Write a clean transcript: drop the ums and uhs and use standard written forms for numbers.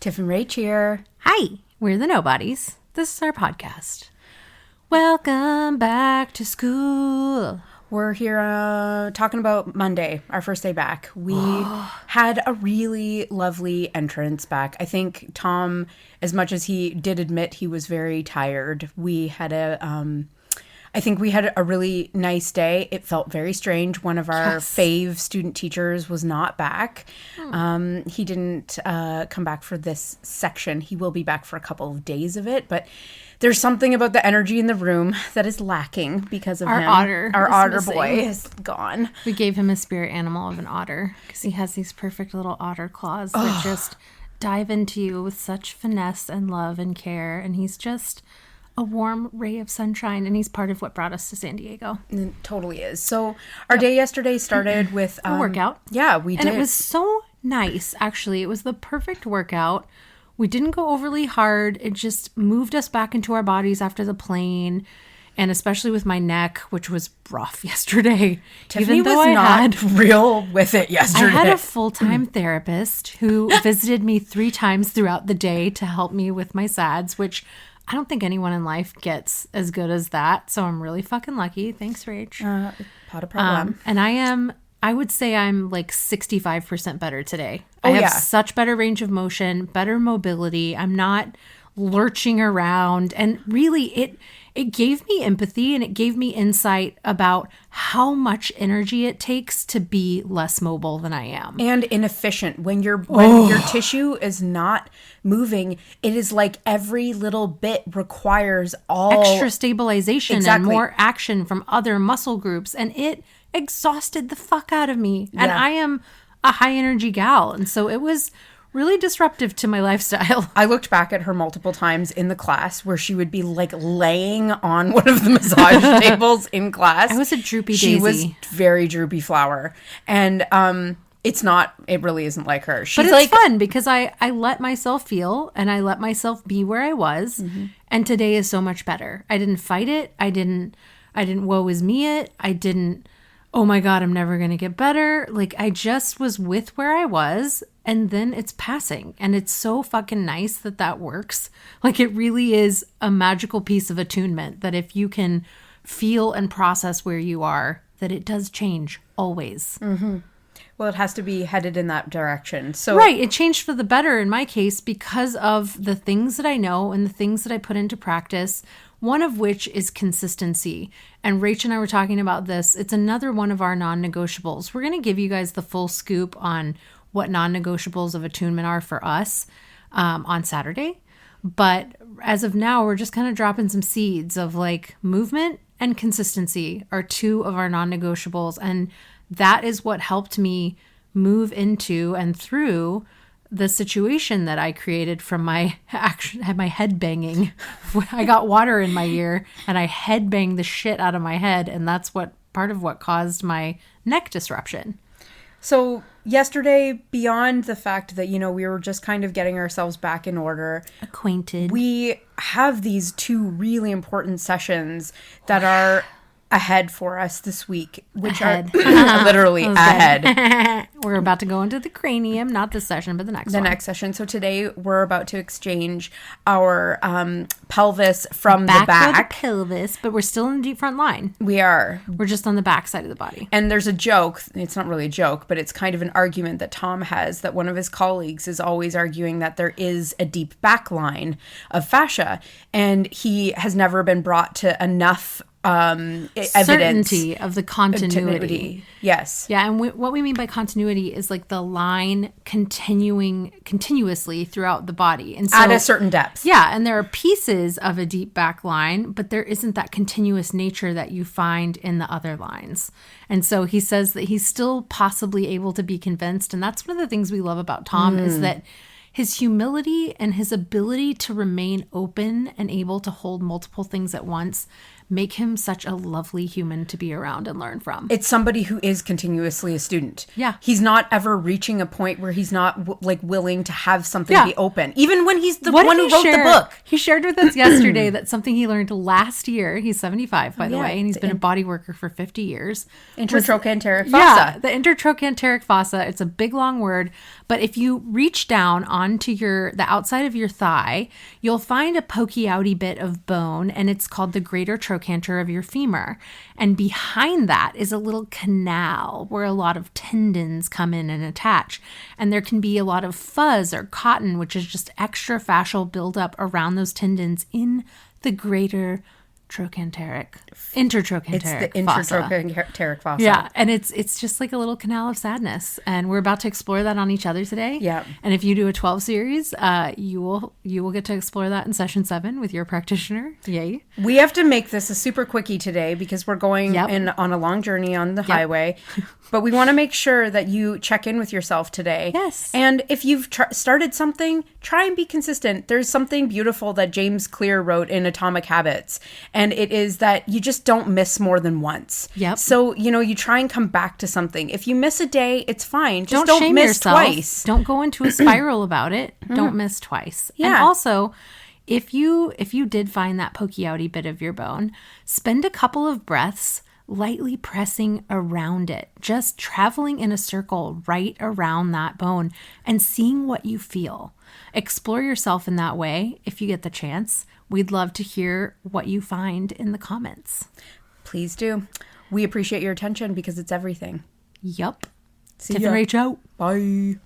Tiff and Rach here. Hi, we're the Nobodies. This is our podcast. Welcome back to school. We're here talking about Monday, our first day back. We had a really lovely entrance back. I think Tom, as much as he did admit he was very tired, we had I think we had a really nice day. It felt very strange. One of our fave student teachers was not back. He didn't come back for this section. He will be back for a couple of days of it, but there's something about the energy in the room that is lacking because of him. Our otter boy is gone. We gave him a spirit animal of an otter because he has these perfect little otter claws that just dive into you with such finesse and love and care. And he's just a warm ray of sunshine, and he's part of what brought us to San Diego. It totally is. So our day yesterday started with a workout. Yeah, we did. And it was so nice, actually. It was the perfect workout. We didn't go overly hard. It just moved us back into our bodies after the plane, and especially with my neck, which was rough yesterday. Tiffany was not real with it yesterday. I had a full-time therapist who visited me 3 times throughout the day to help me with my SADS, which I don't think anyone in life gets as good as that. So I'm really fucking lucky. Thanks, Rach. Not a problem. And I would say I'm like 65% better today. I have such better range of motion, better mobility. I'm not lurching around. And really, it gave me empathy and it gave me insight about how much energy it takes to be less mobile than I am. And inefficient. When your tissue is not moving, it is like every little bit requires extra stabilization and more action from other muscle groups. And it exhausted the fuck out of me. And I am a high energy gal. And so it was really disruptive to my lifestyle. I looked back at her multiple times in the class where she would be like laying on one of the massage tables in class. I was a droopy daisy. She was very droopy flower. And it really isn't like her. But it's fun because I let myself feel and I let myself be where I was. Mm-hmm. And today is so much better. I didn't fight it. I didn't woe is me it. I didn't, oh my God, I'm never going to get better. Like I just was with where I was. And then it's passing. And it's so fucking nice that works. Like it really is a magical piece of attunement that if you can feel and process where you are, that it does change always. Mm-hmm. Well, it has to be headed in that direction. So right. It changed for the better in my case because of the things that I know and the things that I put into practice, one of which is consistency. And Rach and I were talking about this. It's another one of our non-negotiables. We're going to give you guys the full scoop on what non-negotiables of attunement are for us on Saturday. But as of now, we're just kind of dropping some seeds of like movement and consistency are 2 of our non-negotiables. And that is what helped me move into and through the situation that I created from my head banging. I got water in my ear and I head banged the shit out of my head. And that's part of what caused my neck disruption. So yesterday, beyond the fact that, we were just kind of getting ourselves back in order. Acquainted. We have these 2 really important sessions that are ahead for us this week, which are literally ahead. We're about to go into the cranium, not this session, but the next next session. So today we're about to exchange our pelvis from the back. The pelvis, but we're still in the deep front line. We are. We're just on the back side of the body. And there's a joke. It's not really a joke, but it's kind of an argument that Tom has that one of his colleagues is always arguing that there is a deep back line of fascia. And he has never been brought to enough evidence. Certainty of the continuity. Yes. Yeah, and what we mean by continuity is like the line continuing continuously throughout the body. And so, at a certain depth. Yeah, and there are pieces of a deep back line, but there isn't that continuous nature that you find in the other lines. And so he says that he's still possibly able to be convinced, and that's one of the things we love about Tom is that his humility and his ability to remain open and able to hold multiple things at once make him such a lovely human to be around and learn from. It's somebody who is continuously a student. Yeah. He's not ever reaching a point where he's not like willing to have something be open. Even when he's the one who wrote the book. He shared with us yesterday that something he learned last year, he's 75 by the way, and he's been a body worker for 50 years. Intertrochanteric fossa. Yeah, the intertrochanteric fossa. It's a big long word, but if you reach down onto the outside of your thigh, you'll find a pokey outy bit of bone, and it's called the greater trochanter of your femur. And behind that is a little canal where a lot of tendons come in and attach. And there can be a lot of fuzz or cotton, which is just extra fascial buildup around those tendons in the greater intertrochanteric It's the intertrochanteric fossa. Yeah, and it's just like a little canal of sadness, and we're about to explore that on each other today. Yeah, and if you do a 12 series, you will get to explore that in session 7 with your practitioner. Yay! We have to make this a super quickie today because we're going on a long journey on the highway, but we want to make sure that you check in with yourself today. Yes, and if you've started something, try and be consistent. There's something beautiful that James Clear wrote in Atomic Habits, and it is that you just don't miss more than once. Yep. So, you try and come back to something. If you miss a day, it's fine. Just don't shame miss yourself. Twice. Don't go into a spiral about it. Don't miss twice. Yeah. And also, if you did find that pokey outy bit of your bone, spend a couple of breaths lightly pressing around it, just traveling in a circle right around that bone and seeing what you feel. Explore yourself in that way if you get the chance. We'd love to hear what you find in the comments. Please do. We appreciate your attention because it's everything. Yup. See Tiff ya. and Rach out. Bye.